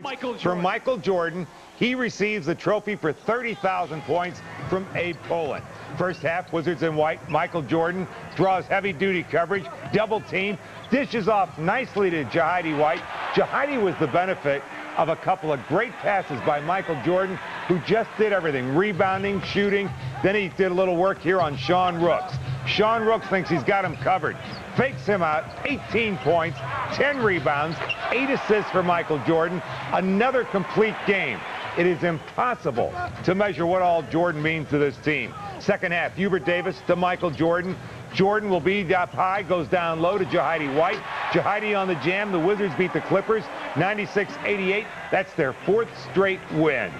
Michael Jordan. He receives the trophy for 30,000 points from Abe Pollin. First half, Wizards in white. Michael Jordan draws heavy-duty coverage, double team, dishes off nicely to Jahidi White. Jahidi was the benefit of a couple of great passes by Michael Jordan, who just did everything, rebounding, shooting. Then he did a little work here on Sean Rooks. Sean Rooks thinks he's got him covered, fakes him out, 18 points, 10 rebounds, 8 assists for Michael Jordan. Another complete game. It is impossible to measure what all Jordan means to this team. Second half, Hubert Davis to Michael Jordan. Jordan will be up high, goes down low to Jahidi White. Jahidi on the jam. The Wizards beat the Clippers 96-88. That's their 4th straight win.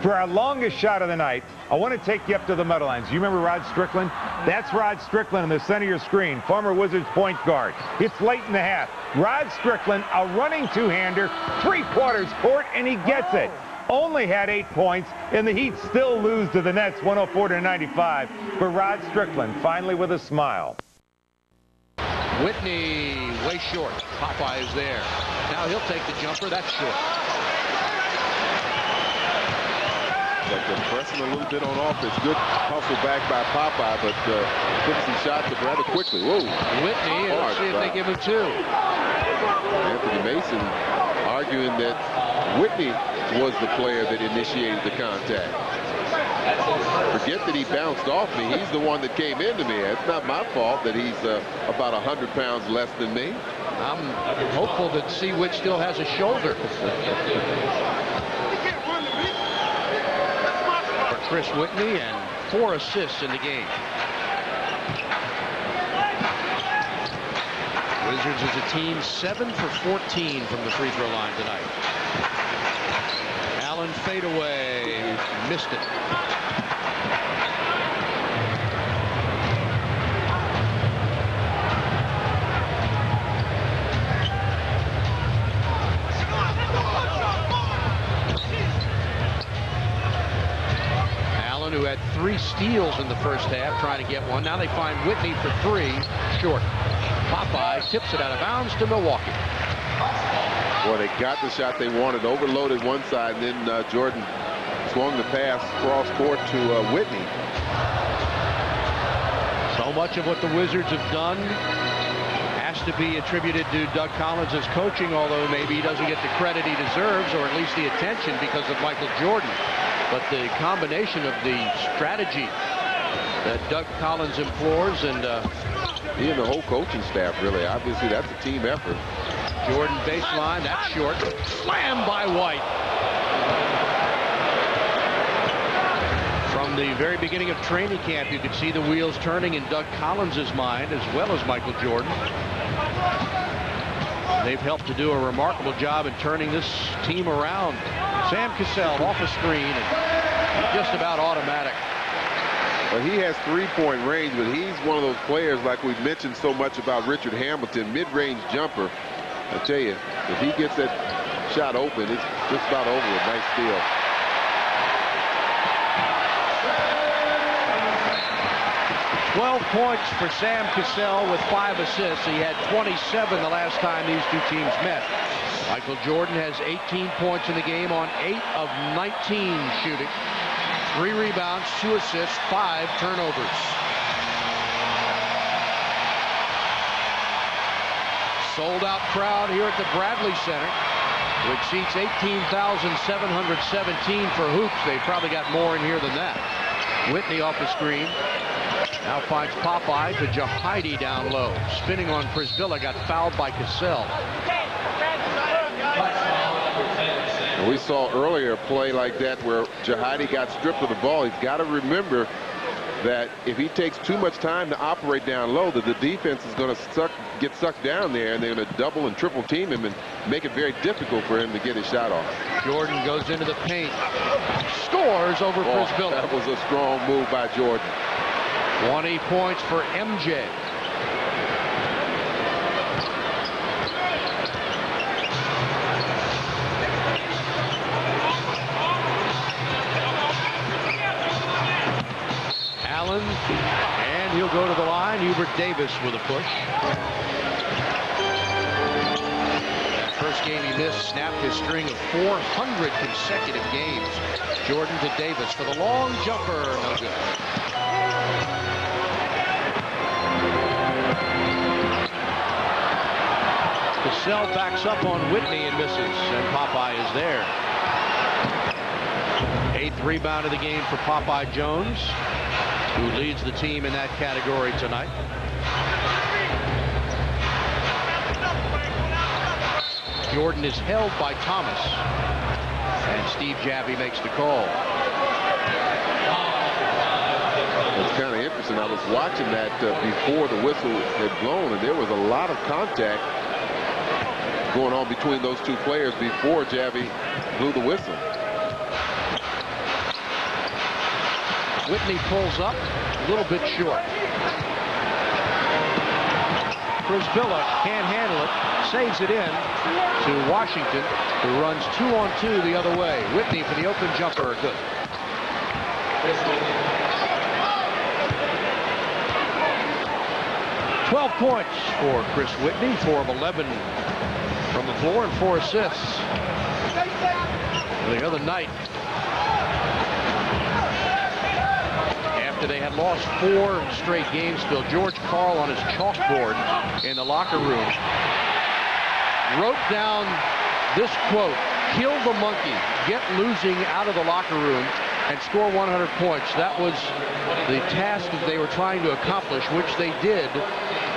For our longest shot of the night, I want to take you up to the Meadowlands. You remember Rod Strickland? That's Rod Strickland in the center of your screen, former Wizards point guard. It's late in the half. Rod Strickland, a running two-hander, 3/4 court, and he gets it. Only had 8 points, and the Heat still lose to the Nets 104-95. But Rod Strickland finally with a smile. Whitney way short. Popeye is there. Now he'll take the jumper. That's short. But they're pressing a little bit on offense. Good hustle back by Popeye, but took some shots up rather quickly. Whoa. Whitney, and let's see if they give him 2. Anthony Mason arguing that Whitney was the player that initiated the contact. Forget that he bounced off me. He's the one that came into me. It's not my fault that he's about 100 pounds less than me. I'm hopeful that Seawitch still has a shoulder. Chris Whitney, and 4 assists in the game. Wizards as a team 7 for 14 from the free throw line tonight. Allen fadeaway, missed it. Who had 3 steals in the first half, trying to get one. Now they find Whitney for 3, short. Popeye tips it out of bounds to Milwaukee. Well, they got the shot they wanted, overloaded one side, and then Jordan swung the pass cross court to Whitney. So much of what the Wizards have done has to be attributed to Doug Collins' coaching, although maybe he doesn't get the credit he deserves, or at least the attention, because of Michael Jordan. But the combination of the strategy that Doug Collins implores, and he and the whole coaching staff, really, obviously that's a team effort. Jordan baseline, that's short. Slam by White. From the very beginning of training camp, you could see the wheels turning in Doug Collins' mind, as well as Michael Jordan. They've helped to do a remarkable job in turning this team around. Sam Cassell off a screen, and just about automatic. Well, he has 3-point range, but he's one of those players, like we've mentioned so much about Richard Hamilton, mid-range jumper. I tell you, if he gets that shot open, it's just about over with. Nice steal. $12 points for Sam Cassell with 5 assists. He had 27 the last time these two teams met. Michael Jordan has 18 points in the game on 8 of 19 shooting. 3 rebounds, 2 assists, 5 turnovers. Sold out crowd here at the Bradley Center, which seats 18,717 for hoops. They probably got more in here than that. Whitney off the screen. Now finds Popeye to Jahidi down low. Spinning on Prisbilla, got fouled by Cassell. We saw earlier a play like that where Jahidi got stripped of the ball. He's got to remember that if he takes too much time to operate down low, that the defense is going to get sucked down there, and they're going to double and triple team him and make it very difficult for him to get his shot off. Jordan goes into the paint, scores over Prisbilla. That was a strong move by Jordan. 20 points for MJ. Allen, and he'll go to the line. Hubert Davis with a push. First game he missed snapped his string of 400 consecutive games. Jordan to Davis for the long jumper, no good. Cassell backs up on Whitney and misses, and Popeye is there. 8th rebound of the game for Popeye Jones, who leads the team in that category tonight. Jordan is held by Thomas, and Steve Javy makes the call. It's kind of interesting. I was watching that before the whistle had blown, and there was a lot of contact going on between those two players before Javy blew the whistle. Whitney pulls up a little bit short. Brisbilla can't handle it, saves it in to Washington, who runs 2-on-2 the other way. Whitney for the open jumper, good. "12 points for Chris Whitney, 4 of 11 from the floor and 4 assists. The other night, after they had lost 4 straight games, Phil, George Karl on his chalkboard in the locker room wrote down this quote: "Kill the monkey, get losing out of the locker room and score 100 points." That was the task that they were trying to accomplish, which they did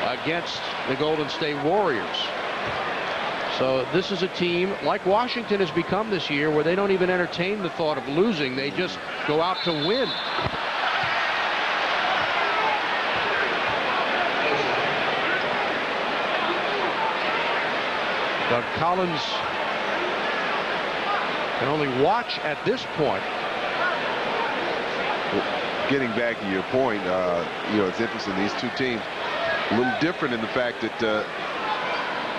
against the Golden State Warriors. So this is a team like Washington has become this year, where they don't even entertain the thought of losing. They just go out to win. Doug Collins can only watch at this point. Well, getting back to your point, you know, it's interesting. These two teams a little different in the fact that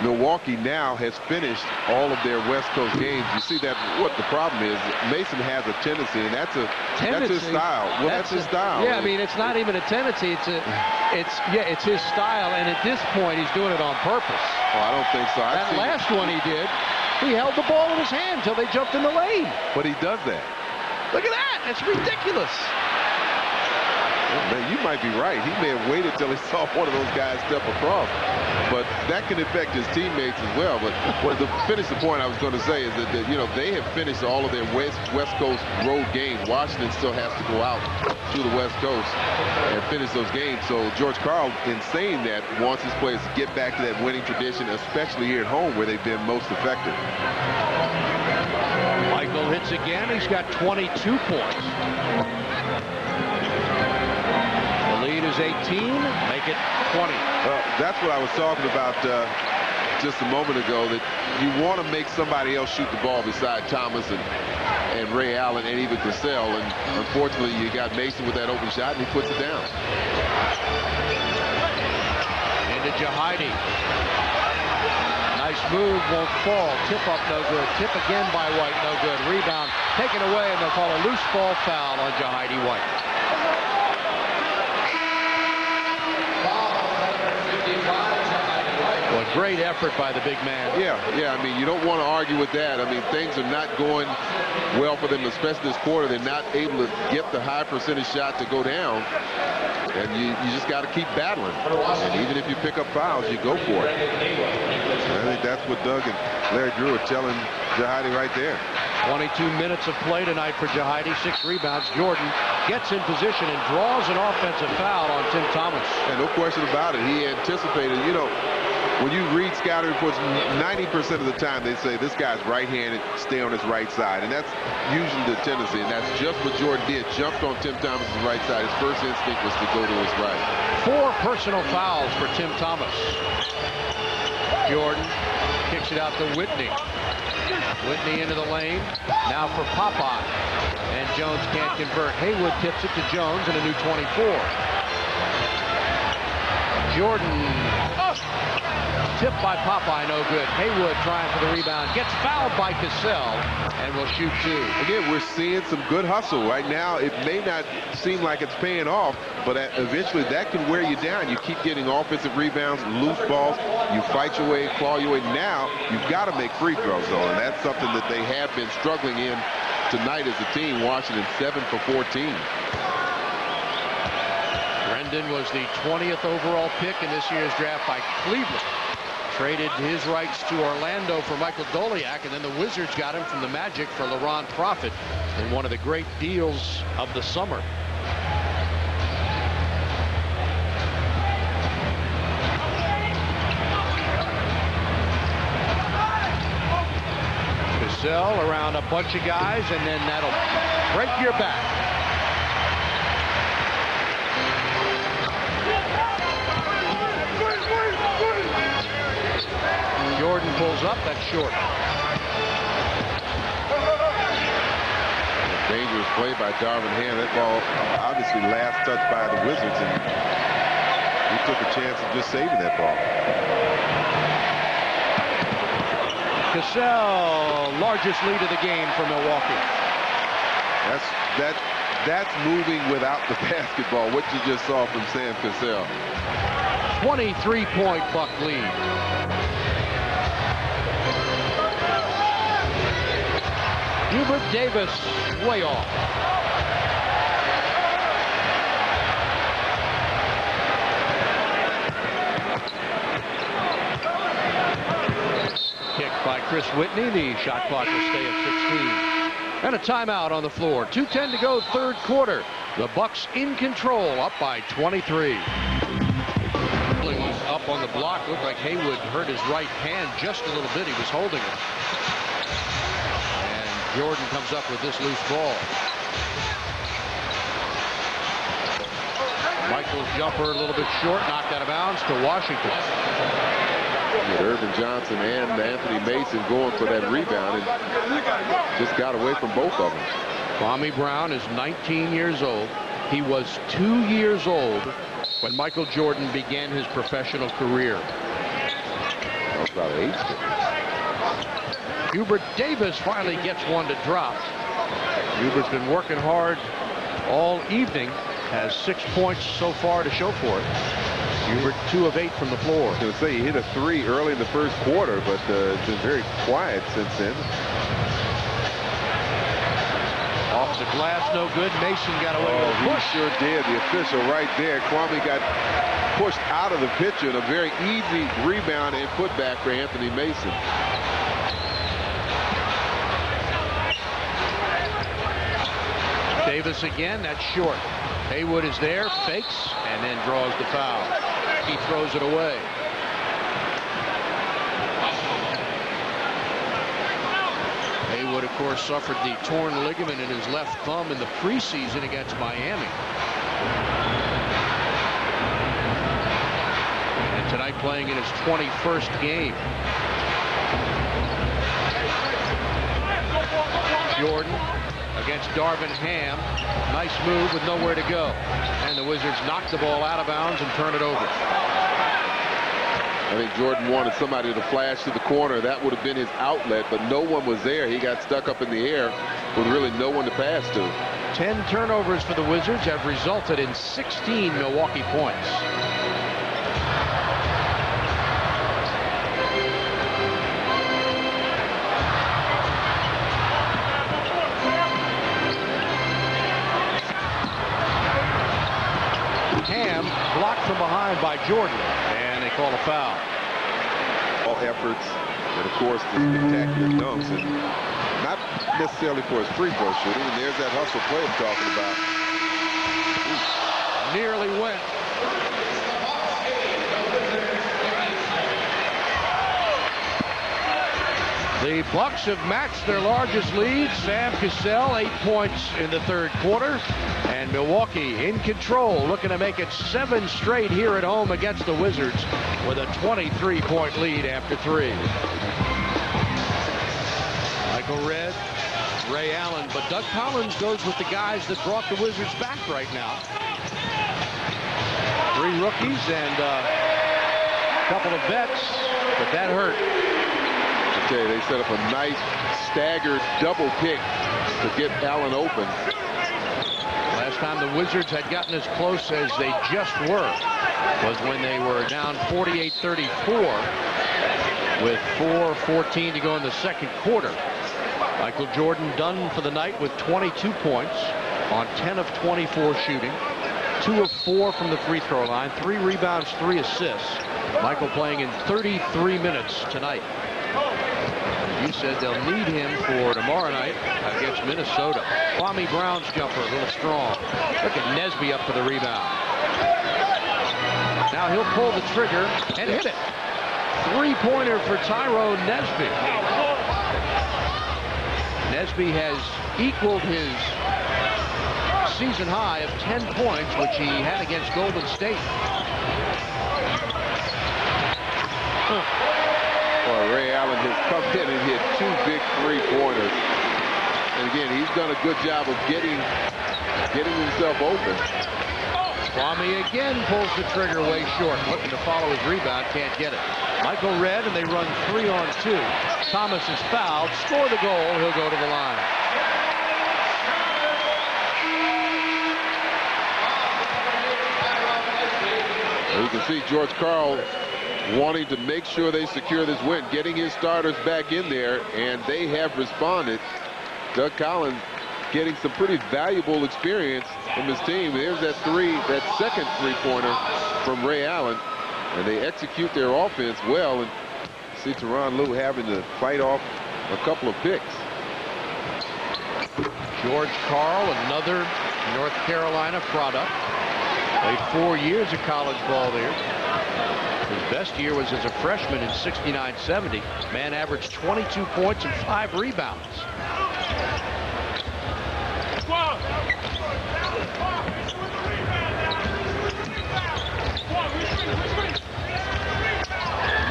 Milwaukee now has finished all of their West Coast games. You see that what the problem is. Mason has a tendency, and that's his style. Well, that's his style. Yeah, I mean, it's not even a tendency. It's his style, and at this point, he's doing it on purpose. Oh, I don't think so. That last one he did, he held the ball in his hand until they jumped in the lane. But he does that. Look at that. It's ridiculous. Man, you might be right. He may have waited till he saw one of those guys step across. But that can affect his teammates as well. But to finish the point I was going to say is that, you know, they have finished all of their West Coast road games. Washington still has to go out to the West Coast and finish those games. So George Karl, in saying that, wants his players to get back to that winning tradition, especially here at home where they've been most effective. Michael hits again. He's got 22 points. Lead is 18, make it 20. That's what I was talking about just a moment ago, that you want to make somebody else shoot the ball beside Thomas and Ray Allen and even Cassell, and unfortunately you got Mason with that open shot and he puts it down. Into Jahidi. Nice move, won't fall. Tip up, no good. Tip again by White, no good. Rebound taken away, and they'll call a loose ball foul on Jahidi White. Well, great effort by the big man. Yeah, I mean, you don't want to argue with that. I mean, things are not going well for them, especially this quarter. They're not able to get the high percentage shot to go down. And you just got to keep battling. And even if you pick up fouls, you go for it. And I think that's what Doug and Larry Drew are telling Jahidi right there. 22 minutes of play tonight for Jahidi, 6 rebounds. Jordan gets in position and draws an offensive foul on Tim Thomas. And no question about it. He anticipated, you know, when you read scouting reports, 90% of the time they say this guy's right-handed, stay on his right side. And that's usually the tendency, and that's just what Jordan did. Jumped on Tim Thomas's right side. His first instinct was to go to his right. 4 personal fouls for Tim Thomas. Jordan kicks it out to Whitney. Whitney into the lane. Now for Popeye. And Jones can't convert. Haywood tips it to Jones and a new 24. Jordan Tip by Popeye, no good. Haywood trying for the rebound. Gets fouled by Cassell and will shoot 2. Again, we're seeing some good hustle. Right now, it may not seem like it's paying off, but eventually that can wear you down. You keep getting offensive rebounds, loose balls. You fight your way, claw your way. Now, you've got to make free throws, though, and that's something that they have been struggling in tonight as a team. Washington 7 for 14. Brendan was the 20th overall pick in this year's draft by Cleveland. Traded his rights to Orlando for Michael Doliak, and then the Wizards got him from the Magic for LaRon Profit in one of the great deals of the summer. Cassell around a bunch of guys, and then that'll break your back. Jordan pulls up, that's short. Dangerous play by Darvin Ham. That ball obviously last touched by the Wizards, and he took a chance of just saving that ball. Cassell, largest lead of the game for Milwaukee. That's moving without the basketball, what you just saw from Sam Cassell. 23-point Buck lead. Hubert Davis way off. Kicked by Chris Whitney. The shot clock will stay at 16. And a timeout on the floor. 2:10 to go, third quarter. The Bucks in control, up by 23. Up on the block, looked like Haywood hurt his right hand just a little bit. He was holding it. Jordan comes up with this loose ball. Michael's jumper a little bit short, knocked out of bounds to Washington. With Irvin Johnson and Anthony Mason going for that rebound, and just got away from both of them. Kwame Brown is 19 years old. He was 2 years old when Michael Jordan began his professional career. That was about 8. Hubert Davis finally gets one to drop. Hubert's been working hard all evening, has 6 points so far to show for it. Hubert 2 of 8 from the floor. I was going to say he hit a 3 early in the first quarter, but it's been very quiet since then. Off the glass, no good. Mason got away with a push. He sure did. The official right there. Kwame got pushed out of the picture, and a very easy rebound and putback for Anthony Mason. Davis again, that's short. Haywood is there, fakes, and then draws the foul. He throws it away. Haywood, of course, suffered the torn ligament in his left thumb in the preseason against Miami. And tonight playing in his 21st game. Jordan against Darvin Ham. Nice move with nowhere to go. And the Wizards knock the ball out of bounds and turn it over. I think Jordan wanted somebody to flash to the corner. That would have been his outlet, but no one was there. He got stuck up in the air with really no one to pass to. 10 turnovers for the Wizards have resulted in 16 Milwaukee points. Blocked from behind by Jordan, and they call a foul. All efforts, and of course the spectacular dunks, and not necessarily for his free throw shooting. And there's that hustle play I'm talking about. Ooh. Nearly went. The Bucks have matched their largest lead. Sam Cassell, 8 points in the third quarter. And Milwaukee in control, looking to make it 7 straight here at home against the Wizards with a 23-point lead after 3. Michael Redd, Ray Allen, but Doug Collins goes with the guys that brought the Wizards back right now. 3 rookies and a couple of vets. but that hurt. I tell you, they set up a nice staggered double pick to get Allen open. Last time the Wizards had gotten as close as they just were was when they were down 48-34 with 4:14 to go in the second quarter. Michael Jordan done for the night with 22 points on 10 of 24 shooting, 2 of 4 from the free throw line, 3 rebounds, 3 assists. Michael playing in 33 minutes tonight. You said they'll need him for tomorrow night against Minnesota. Kwame Brown's jumper a little strong. Look at Nesby up for the rebound. Now he'll pull the trigger and hit it. Three-pointer for Tyrone Nesby. Nesby has equaled his season high of 10 points, which he had against Golden State. Well, Ray Allen has come in and hit 2 big three-pointers. And again, he's done a good job of getting himself open. Kwame again pulls the trigger way short, looking to follow his rebound, can't get it. Michael Redd, and they run 3-on-2. Thomas is fouled, score the goal, he'll go to the line. Well, you can see George Karl wanting to make sure they secure this win, getting his starters back in there, and they have responded. Doug Collins getting some pretty valuable experience from his team. There's that second three-pointer from Ray Allen, and they execute their offense well. And see Tyronn Lue having to fight off a couple of picks. George Karl, another North Carolina product. Played 4 years of college ball there. His best year was as a freshman in 69-70. Man averaged 22 points and 5 rebounds.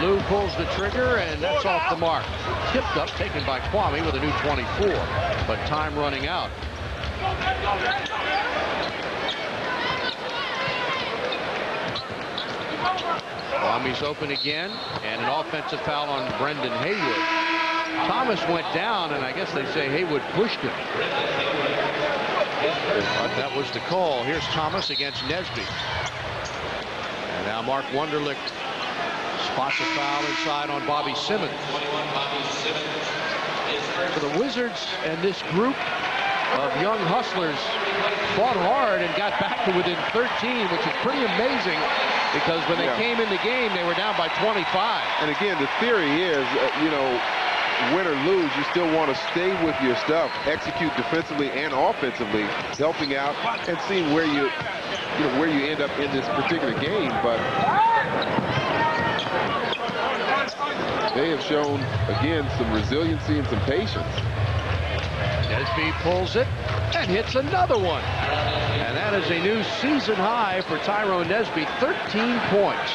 Lue pulls the trigger, and that's off the mark. Tipped up, taken by Kwame with a new 24, but time running out. Kwame's open again, and an offensive foul on Brendan Haywood. Thomas went down, and I guess they say Haywood pushed him. But that was the call. Here's Thomas against Nesby. And now Mark Wunderlich spots a foul inside on Bobby Simmons. For the Wizards and this group of young hustlers fought hard and got back to within 13, which is pretty amazing because when they came in the game, they were down by 25. And again, the theory is, you know, win or lose, you still want to stay with your stuff, execute defensively and offensively, helping out and seeing where you end up in this particular game. But they have shown, again, some resiliency and some patience. Nesby pulls it and hits another one. And that is a new season high for Tyrone Nesby, 13 points.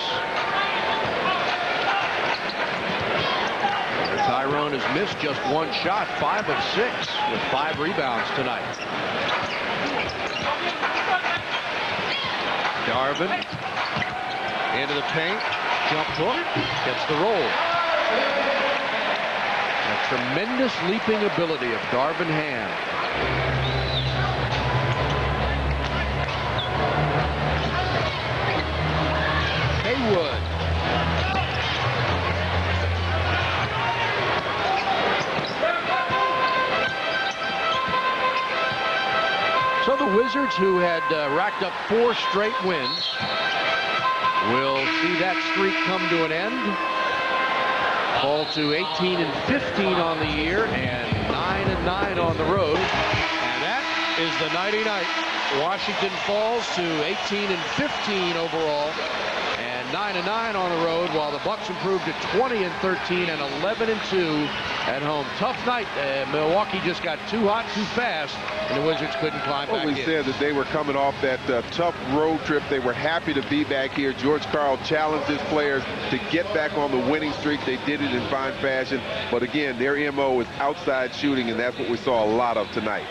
Tyrone has missed just one shot, 5 of 6, with 5 rebounds tonight. Darvin into the paint, jump hook, gets the roll. A tremendous leaping ability of Darvin Ham. Haywood. So the Wizards, who had racked up 4 straight wins, will see that streak come to an end. Fall to 18-15 on the year and 9-9 on the road. And that is the nighty-night. Washington falls to 18-15 overall and 9-9 on the road, while the Bucks improved to 20-13 and 11-2 at home. Tough night. Milwaukee just got too hot too fast, and the Wizards couldn't climb back in. We said that they were coming off that tough road trip. They were happy to be back here. George Karl challenged his players to get back on the winning streak. They did it in fine fashion. But again, their MO is outside shooting, and that's what we saw a lot of tonight.